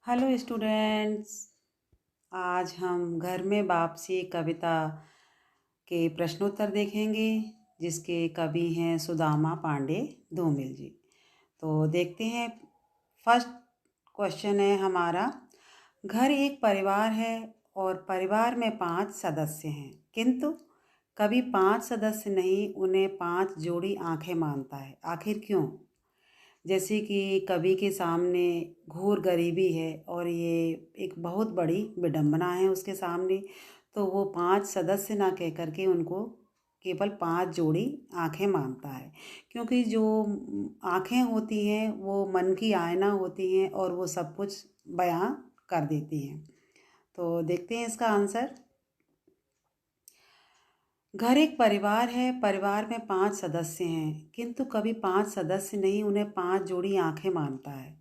Hello students. आज हम घर में वापसी कविता के प्रश्नोत्तर देखेंगे जिसके कवि हैं सुदामा पांडे धूमिल जी। तो देखते हैं। फर्स्ट क्वेश्चन है हमारा। घर एक परिवार है और परिवार में 5 सदस्य हैं, किंतु कभी 5 सदस्य नहीं उन्हें 5 जोड़ी आंखें मानता है। आखिर क्यों? जैसे कि कवि के सामने घोर गरीबी है और ये एक बहुत बड़ी विडंबना है उसके सामने, तो वो 5 सदस्य ना कह करके उनको केवल 5 जोड़ी आंखें मानता है। क्योंकि जो आंखें होती हैं वो मन की आईना होती हैं और वो सब कुछ बयां कर देती हैं। तो देखते हैं इसका आंसर। घर एक परिवार है, परिवार में 5 सदस्य हैं, किंतु कभी 5 सदस्य नहीं उन्हें 5 जोड़ी आंखें मानता है,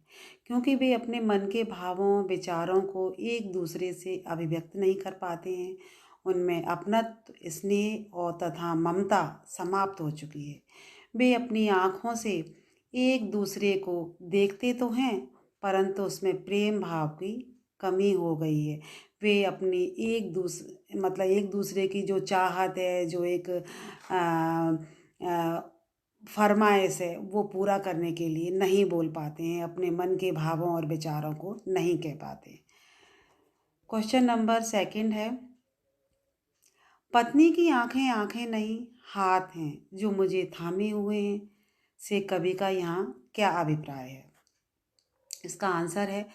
क्योंकि वे अपने मन के भावों विचारों को एक दूसरे से अभिव्यक्त नहीं कर पाते हैं। उनमें अपनत्व, स्नेह और तथा ममता समाप्त हो चुकी है। वे अपनी आँखों से एक दूसरे को देखते तो हैं, परंतु उसमें प्रेम भाव की कमी हो गई है। वे अपनी एक दूसरे की जो चाहत है, जो एक फरमाइश है, वो पूरा करने के लिए नहीं बोल पाते हैं, अपने मन के भावों और विचारों को नहीं कह पाते। क्वेश्चन नंबर सेकंड है। पत्नी की आंखें आंखें नहीं हाथ हैं जो मुझे थामे हुए हैं, से कवि का यहाँ क्या अभिप्राय है? इसका आंसर है,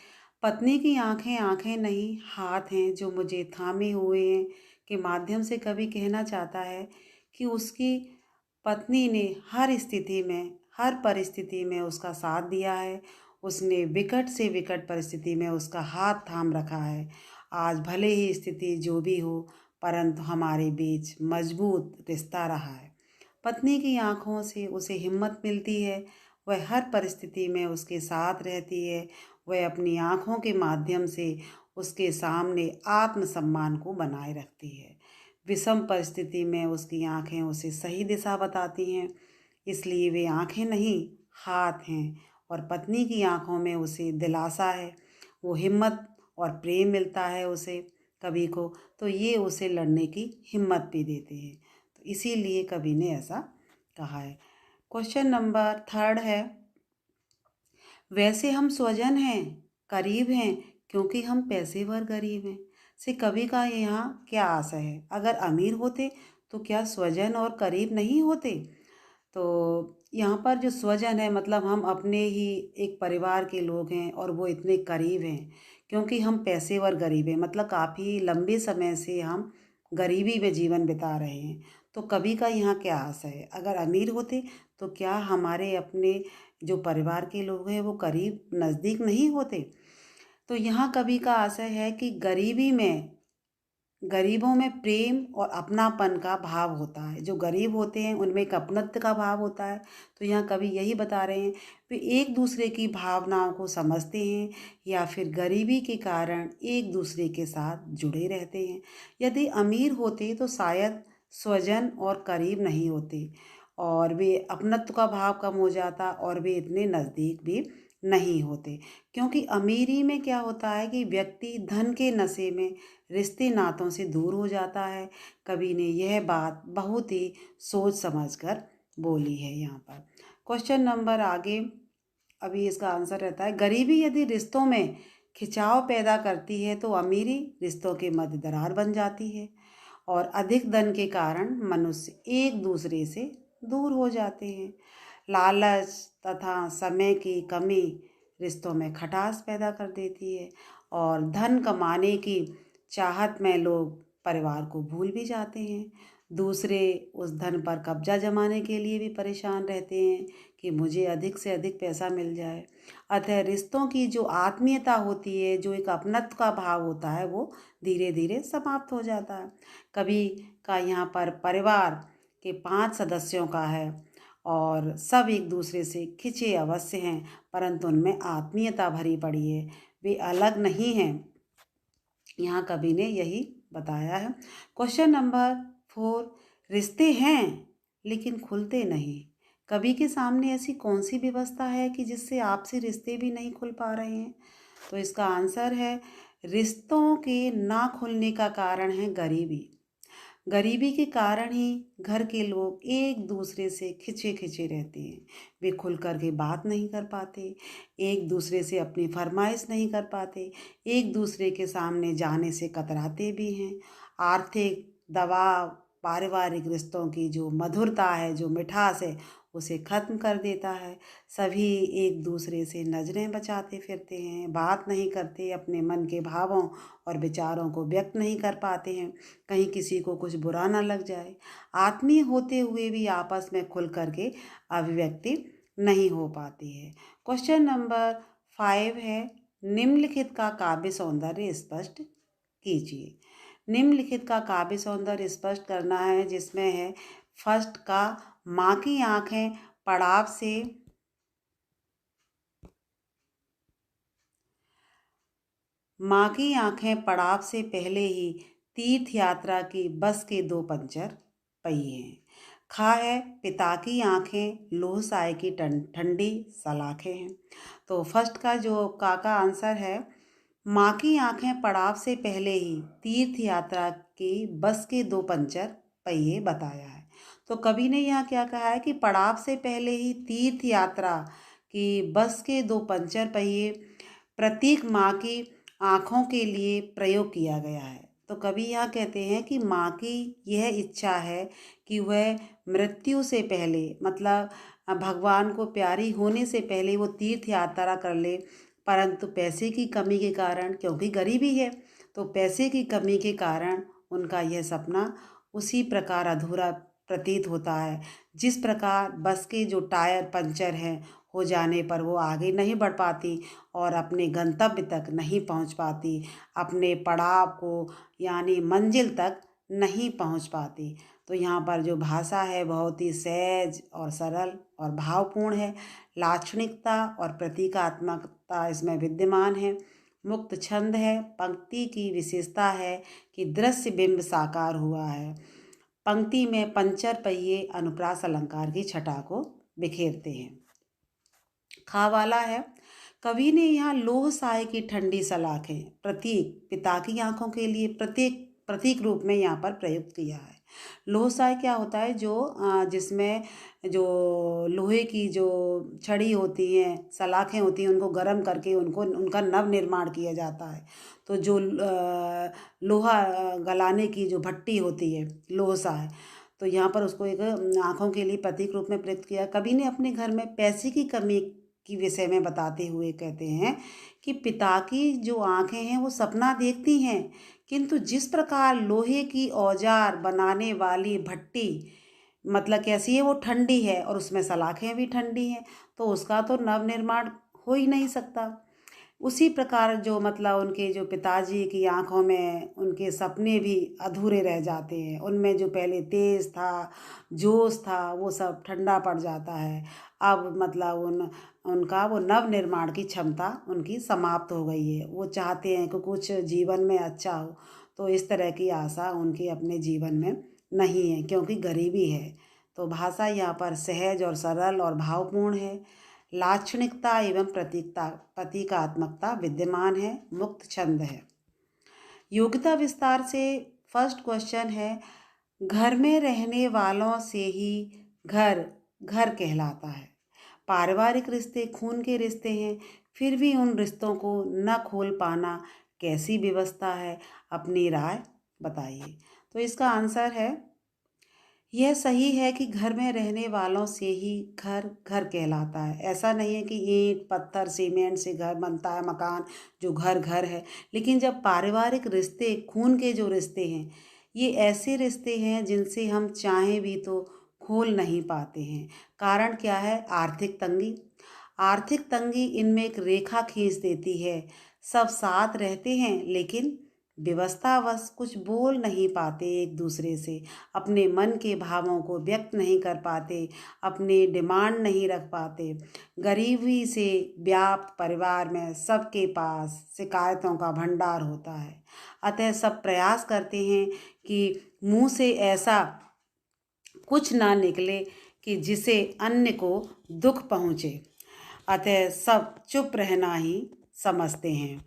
पत्नी की आंखें आंखें नहीं हाथ हैं जो मुझे थामे हुए हैं के माध्यम से कवि कहना चाहता है कि उसकी पत्नी ने हर स्थिति में, हर परिस्थिति में उसका साथ दिया है। उसने विकट से विकट परिस्थिति में उसका हाथ थाम रखा है। आज भले ही स्थिति जो भी हो, परंतु हमारे बीच मजबूत रिश्ता रहा है। पत्नी की आंखों से उसे हिम्मत मिलती है। वह हर परिस्थिति में उसके साथ रहती है। वह अपनी आंखों के माध्यम से उसके सामने आत्मसम्मान को बनाए रखती है। विषम परिस्थिति में उसकी आंखें उसे सही दिशा बताती हैं, इसलिए वे आंखें नहीं हाथ हैं। और पत्नी की आंखों में उसे दिलासा है, वो हिम्मत और प्रेम मिलता है उसे कवि को, तो ये उसे लड़ने की हिम्मत भी देते हैं। तो इसीलिए कवि ने ऐसा कहा है। क्वेश्चन नंबर थर्ड है। वैसे हम स्वजन हैं, करीब हैं, क्योंकि हम पेशेवर गरीब हैं, से कवि का यहाँ क्या आशय है? अगर अमीर होते तो क्या स्वजन और करीब नहीं होते? तो यहाँ पर जो स्वजन है मतलब हम अपने ही एक परिवार के लोग हैं और वो इतने करीब हैं, क्योंकि हम पेशेवर गरीब हैं, मतलब काफ़ी लंबे समय से हम गरीबी में जीवन बिता रहे हैं। तो कवि का यहाँ क्या आशय है? अगर अमीर होते तो क्या हमारे अपने जो परिवार के लोग हैं वो करीब नज़दीक नहीं होते? तो यहाँ कवि का आशय है कि गरीबों में प्रेम और अपनापन का भाव होता है। जो गरीब होते हैं उनमें एक अपनत्व का भाव होता है। तो यहाँ कवि यही बता रहे हैं, वे एक दूसरे की भावनाओं को समझते हैं या फिर गरीबी के कारण एक दूसरे के साथ जुड़े रहते हैं। यदि अमीर होते तो शायद स्वजन और करीब नहीं होते और वे अपनत्व का भाव कम हो जाता और वे इतने नज़दीक भी नहीं होते। क्योंकि अमीरी में क्या होता है कि व्यक्ति धन के नशे में रिश्ते नातों से दूर हो जाता है। कवि ने यह बात बहुत ही सोच समझकर बोली है यहाँ पर। क्वेश्चन नंबर आगे, अभी इसका आंसर रहता है, गरीबी यदि रिश्तों में खिंचाव पैदा करती है तो अमीरी रिश्तों के मध्य दरार बन जाती है और अधिक धन के कारण मनुष्य एक दूसरे से दूर हो जाते हैं। लालच तथा समय की कमी रिश्तों में खटास पैदा कर देती है और धन कमाने की चाहत में लोग परिवार को भूल भी जाते हैं। दूसरे उस धन पर कब्जा जमाने के लिए भी परेशान रहते हैं कि मुझे अधिक से अधिक पैसा मिल जाए। अतः रिश्तों की जो आत्मीयता होती है, जो एक अपनत्व का भाव होता है, वो धीरे धीरे समाप्त हो जाता है। कवि का यहाँ पर परिवार के 5 सदस्यों का है और सब एक दूसरे से खिंचे अवश्य हैं, परंतु उनमें आत्मीयता भरी पड़ी है, वे अलग नहीं हैं। यहाँ कवि ने यही बताया है। क्वेश्चन नंबर 4, रिश्ते हैं लेकिन खुलते नहीं। कवि के सामने ऐसी कौन सी व्यवस्था है कि जिससे आपसी रिश्ते भी नहीं खुल पा रहे हैं? तो इसका आंसर है रिश्तों के ना खुलने का कारण है गरीबी। गरीबी के कारण ही घर के लोग एक दूसरे से खिंचे खिंचे रहते हैं। वे खुल कर के बात नहीं कर पाते, एक दूसरे से अपनी फरमाइश नहीं कर पाते, एक दूसरे के सामने जाने से कतराते भी हैं। आर्थिक दबाव पारिवारिक रिश्तों की जो मधुरता है, जो मिठास है, उसे ख़त्म कर देता है। सभी एक दूसरे से नज़रें बचाते फिरते हैं, बात नहीं करते, अपने मन के भावों और विचारों को व्यक्त नहीं कर पाते हैं, कहीं किसी को कुछ बुरा ना लग जाए। आत्मीय होते हुए भी आपस में खुल कर के अभिव्यक्ति नहीं हो पाती है। क्वेश्चन नंबर 5 है, निम्नलिखित का काव्य सौंदर्य स्पष्ट कीजिए। निम्नलिखित का काव्य सौंदर्य स्पष्ट करना है, जिसमें है फर्स्ट का माँ की आंखें पड़ाव से माँ की आंखें पड़ाव से पहले ही तीर्थ यात्रा की बस के 2 पंचर पहिए हैं। खा है पिता की आंखें लोह साए की ठंडी सलाखें हैं। तो फर्स्ट का जो का आंसर है, माँ की आंखें पड़ाव से पहले ही तीर्थ यात्रा की बस के 2 पंचर पहिए बताया है। तो कवि ने यहाँ क्या कहा है कि पड़ाव से पहले ही तीर्थ यात्रा की बस के 2 पंचर पहिए प्रतीक माँ की आँखों के लिए प्रयोग किया गया है। तो कवि यहाँ कहते हैं कि माँ की यह इच्छा है कि वह मृत्यु से पहले, मतलब भगवान को प्यारी होने से पहले वो तीर्थ यात्रा कर ले, परंतु पैसे की कमी के कारण, क्योंकि गरीबी है, तो पैसे की कमी के कारण उनका यह सपना उसी प्रकार अधूरा प्रतीत होता है। जिस प्रकार बस के जो टायर पंचर हैं हो जाने पर वो आगे नहीं बढ़ पाती और अपने गंतव्य तक नहीं पहुंच पाती, अपने पड़ाव को यानी मंजिल तक नहीं पहुंच पाती। तो यहाँ पर जो भाषा है बहुत ही सहज और सरल और भावपूर्ण है। लाक्षणिकता और प्रतीकात्मकता इसमें विद्यमान है। मुक्त छंद है। पंक्ति की विशेषता है कि दृश्य बिंब साकार हुआ है। पंक्ति में पंचर पहिए अनुप्रास अलंकार की छटा को बिखेरते हैं। खा वाला है, कवि ने यहाँ लोह साए की ठंडी सलाखें प्रतीक पिता की आंखों के लिए प्रतीक रूप में यहाँ पर प्रयुक्त किया है। लोह साए क्या होता है, जो जिसमें जो लोहे की जो छड़ी होती हैं, सलाखें होती हैं, उनको गर्म करके उनको उनका नव निर्माण किया जाता है। तो जो लोहा गलाने की जो भट्टी होती है लोह साए, तो यहाँ पर उसको एक आँखों के लिए प्रतीक रूप में प्रयुक्त किया। कवि ने अपने घर में पैसे की कमी की विषय में बताते हुए कहते हैं कि पिता की जो आंखें हैं वो सपना देखती हैं, किंतु जिस प्रकार लोहे की औजार बनाने वाली भट्टी, मतलब कैसी है, वो ठंडी है और उसमें सलाखें भी ठंडी हैं, तो उसका तो नव निर्माण हो ही नहीं सकता। उसी प्रकार जो मतलब उनके जो पिताजी की आंखों में उनके सपने भी अधूरे रह जाते हैं, उनमें जो पहले तेज था, जोश था, वो सब ठंडा पड़ जाता है। अब मतलब उनका वो नव निर्माण की क्षमता उनकी समाप्त हो गई है। वो चाहते हैं कि कुछ जीवन में अच्छा हो, तो इस तरह की आशा उनकी अपने जीवन में नहीं है, क्योंकि गरीबी है। तो भाषा यहाँ पर सहज और सरल और भावपूर्ण है। लाक्षणिकता एवं प्रतीकात्मकता विद्यमान है। मुक्त छंद है। योग्यता विस्तार से फर्स्ट क्वेश्चन है, घर में रहने वालों से ही घर घर कहलाता है। पारिवारिक रिश्ते खून के रिश्ते हैं, फिर भी उन रिश्तों को न खोल पाना कैसी व्यवस्था है? अपनी राय बताइए। तो इसका आंसर है, यह सही है कि घर में रहने वालों से ही घर घर कहलाता है। ऐसा नहीं है कि ईंट पत्थर सीमेंट से घर बनता है, मकान जो घर घर है। लेकिन जब पारिवारिक रिश्ते खून के जो रिश्ते हैं, ये ऐसे रिश्ते हैं जिनसे हम चाहें भी तो खोल नहीं पाते हैं। कारण क्या है? आर्थिक तंगी। आर्थिक तंगी इनमें एक रेखा खींच देती है। सब साथ रहते हैं लेकिन व्यवस्थावश कुछ बोल नहीं पाते एक दूसरे से, अपने मन के भावों को व्यक्त नहीं कर पाते, अपने डिमांड नहीं रख पाते। गरीबी से व्याप्त परिवार में सबके पास शिकायतों का भंडार होता है। अतः सब प्रयास करते हैं कि मुंह से ऐसा कुछ ना निकले कि जिसे अन्य को दुख पहुँचे। अतः सब चुप रहना ही समझते हैं,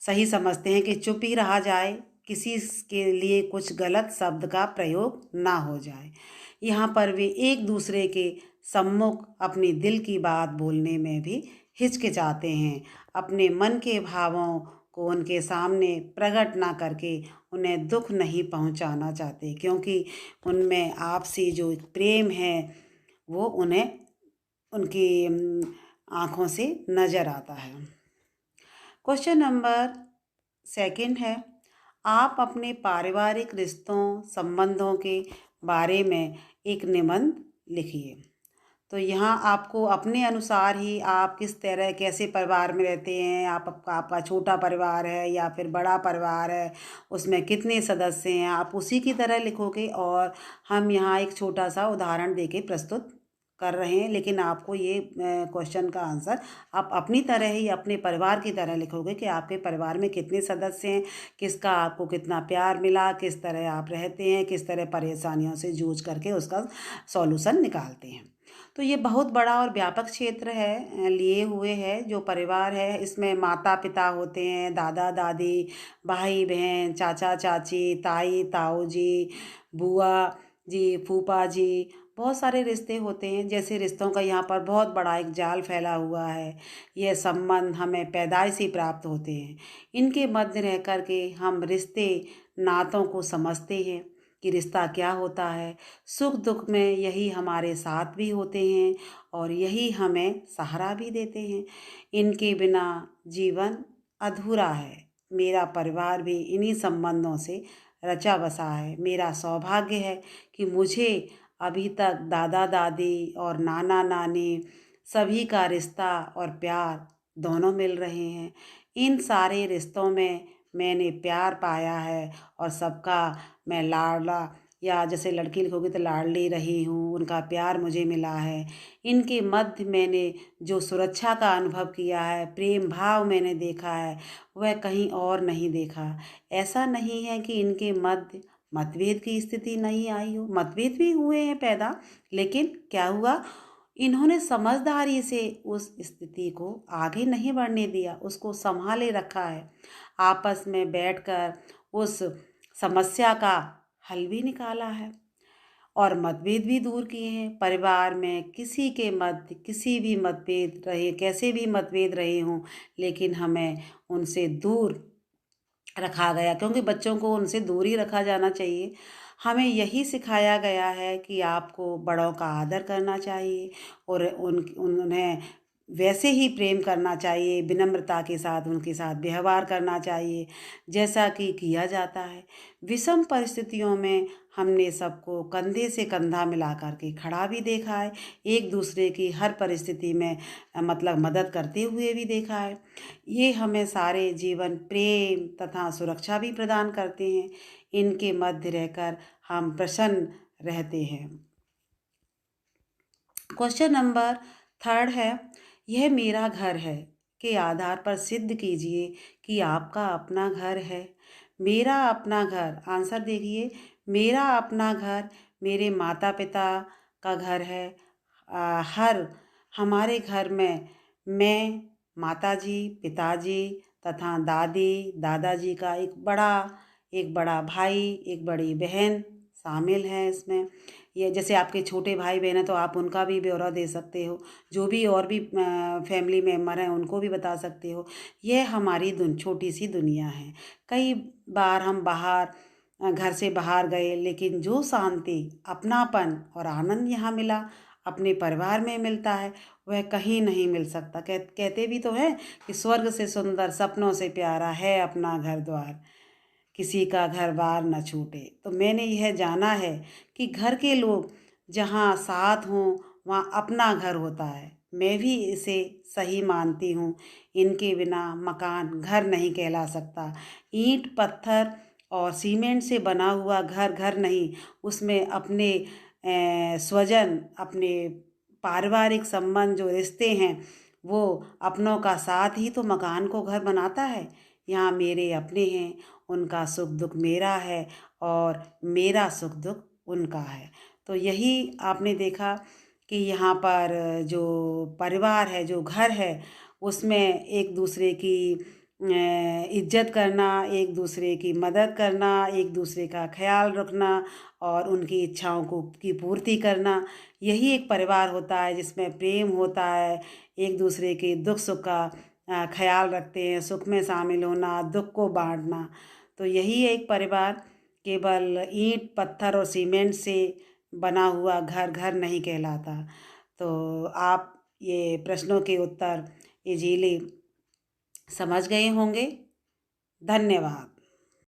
सही समझते हैं कि चुप ही रहा जाए, किसी के लिए कुछ गलत शब्द का प्रयोग ना हो जाए। यहाँ पर वे एक दूसरे के सम्मुख अपनी दिल की बात बोलने में भी हिचकिचाते हैं। अपने मन के भावों को उनके सामने प्रकट ना करके उन्हें दुख नहीं पहुंचाना चाहते, क्योंकि उनमें आपसी जो प्रेम है वो उन्हें उनकी आँखों से नज़र आता है। क्वेश्चन नंबर सेकंड है, आप अपने पारिवारिक रिश्तों संबंधों के बारे में एक निबंध लिखिए। तो यहाँ आपको अपने अनुसार ही आप किस तरह कैसे परिवार में रहते हैं, आपका छोटा परिवार है या फिर बड़ा परिवार है, उसमें कितने सदस्य हैं, आप उसी की तरह लिखोगे। और हम यहाँ एक छोटा सा उदाहरण देके प्रस्तुत कर रहे हैं, लेकिन आपको ये क्वेश्चन का आंसर आप अपनी तरह ही अपने परिवार की तरह लिखोगे कि आपके परिवार में कितने सदस्य हैं, किसका आपको कितना प्यार मिला, किस तरह आप रहते हैं, किस तरह परेशानियों से जूझ करके उसका सॉल्यूशन निकालते हैं। तो ये बहुत बड़ा और व्यापक क्षेत्र है लिए हुए है जो परिवार है। इसमें माता पिता होते हैं, दादा दादी, भाई बहन, चाचा चाची, ताई ताऊ जी, बुआ जी, फूफा जी, बहुत सारे रिश्ते होते हैं। जैसे रिश्तों का यहाँ पर बहुत बड़ा एक जाल फैला हुआ है। यह संबंध हमें पैदाइश ही प्राप्त होते हैं। इनके मध्य रह कर के हम रिश्ते नातों को समझते हैं कि रिश्ता क्या होता है। सुख दुख में यही हमारे साथ भी होते हैं और यही हमें सहारा भी देते हैं। इनके बिना जीवन अधूरा है। मेरा परिवार भी इन्हीं संबंधों से रचा बसा है। मेरा सौभाग्य है कि मुझे अभी तक दादा दादी और नाना नानी सभी का रिश्ता और प्यार दोनों मिल रहे हैं। इन सारे रिश्तों में मैंने प्यार पाया है और सबका मैं लाडला, या जैसे लड़की लिखोगी तो लाडली रही हूँ, उनका प्यार मुझे मिला है। इनके मध्य मैंने जो सुरक्षा का अनुभव किया है, प्रेम भाव मैंने देखा है, वह कहीं और नहीं देखा। ऐसा नहीं है कि इनके मध्य मतभेद की स्थिति नहीं आई हो, मतभेद भी हुए हैं पैदा, लेकिन क्या हुआ, इन्होंने समझदारी से उस स्थिति को आगे नहीं बढ़ने दिया, उसको संभाले रखा है। आपस में बैठकर उस समस्या का हल भी निकाला है और मतभेद भी दूर किए हैं। परिवार में किसी के मध्य किसी भी मतभेद रहे, कैसे भी मतभेद रहे हों, लेकिन हमें उनसे दूर रखा गया, क्योंकि बच्चों को उनसे दूर ही रखा जाना चाहिए। हमें यही सिखाया गया है कि आपको बड़ों का आदर करना चाहिए और उन्हें वैसे ही प्रेम करना चाहिए, विनम्रता के साथ उनके साथ व्यवहार करना चाहिए जैसा कि किया जाता है। विषम परिस्थितियों में हमने सबको कंधे से कंधा मिला कर के खड़ा भी देखा है, एक दूसरे की हर परिस्थिति में मतलब मदद करते हुए भी देखा है। ये हमें सारे जीवन प्रेम तथा सुरक्षा भी प्रदान करते हैं। इनके मध्य रहकर हम प्रसन्न रहते हैं। क्वेश्चन नंबर थर्ड है, यह मेरा घर है के आधार पर सिद्ध कीजिए कि आपका अपना घर है। मेरा अपना घर, आंसर देखिए, मेरा अपना घर मेरे माता पिता का घर है। हर हमारे घर में मैं, माताजी, पिताजी तथा दादी दादाजी का एक बड़ा भाई, एक बड़ी बहन शामिल है इसमें। ये जैसे आपके छोटे भाई बहन हैं तो आप उनका भी ब्यौरा दे सकते हो, जो भी और भी फैमिली मेम्बर हैं उनको भी बता सकते हो। यह हमारी छोटी सी दुनिया है। कई बार हम घर से बाहर गए, लेकिन जो शांति, अपनापन और आनंद यहाँ मिला, अपने परिवार में मिलता है, वह कहीं नहीं मिल सकता। कहते भी तो हैं कि स्वर्ग से सुंदर सपनों से प्यारा है अपना घर द्वार, किसी का घर बार न छूटे। तो मैंने यह जाना है कि घर के लोग जहाँ साथ हों वहाँ अपना घर होता है। मैं भी इसे सही मानती हूँ। इनके बिना मकान घर नहीं कहला सकता। ईंट पत्थर और सीमेंट से बना हुआ घर घर नहीं, उसमें अपने स्वजन, अपने पारिवारिक संबंध जो रिश्ते हैं, वो अपनों का साथ ही तो मकान को घर बनाता है। यहाँ मेरे अपने हैं, उनका सुख दुख मेरा है और मेरा सुख दुख उनका है। तो यही आपने देखा कि यहाँ पर जो परिवार है, जो घर है, उसमें एक दूसरे की इज्जत करना, एक दूसरे की मदद करना, एक दूसरे का ख्याल रखना और उनकी इच्छाओं को की पूर्ति करना, यही एक परिवार होता है जिसमें प्रेम होता है। एक दूसरे के दुख सुख का ख्याल रखते हैं, सुख में शामिल होना, दुख को बांटना। तो यही एक परिवार केवल ईंट पत्थर और सीमेंट से बना हुआ घर घर नहीं कहलाता। तो आप ये प्रश्नों के उत्तर इजीली समझ गए होंगे। धन्यवाद।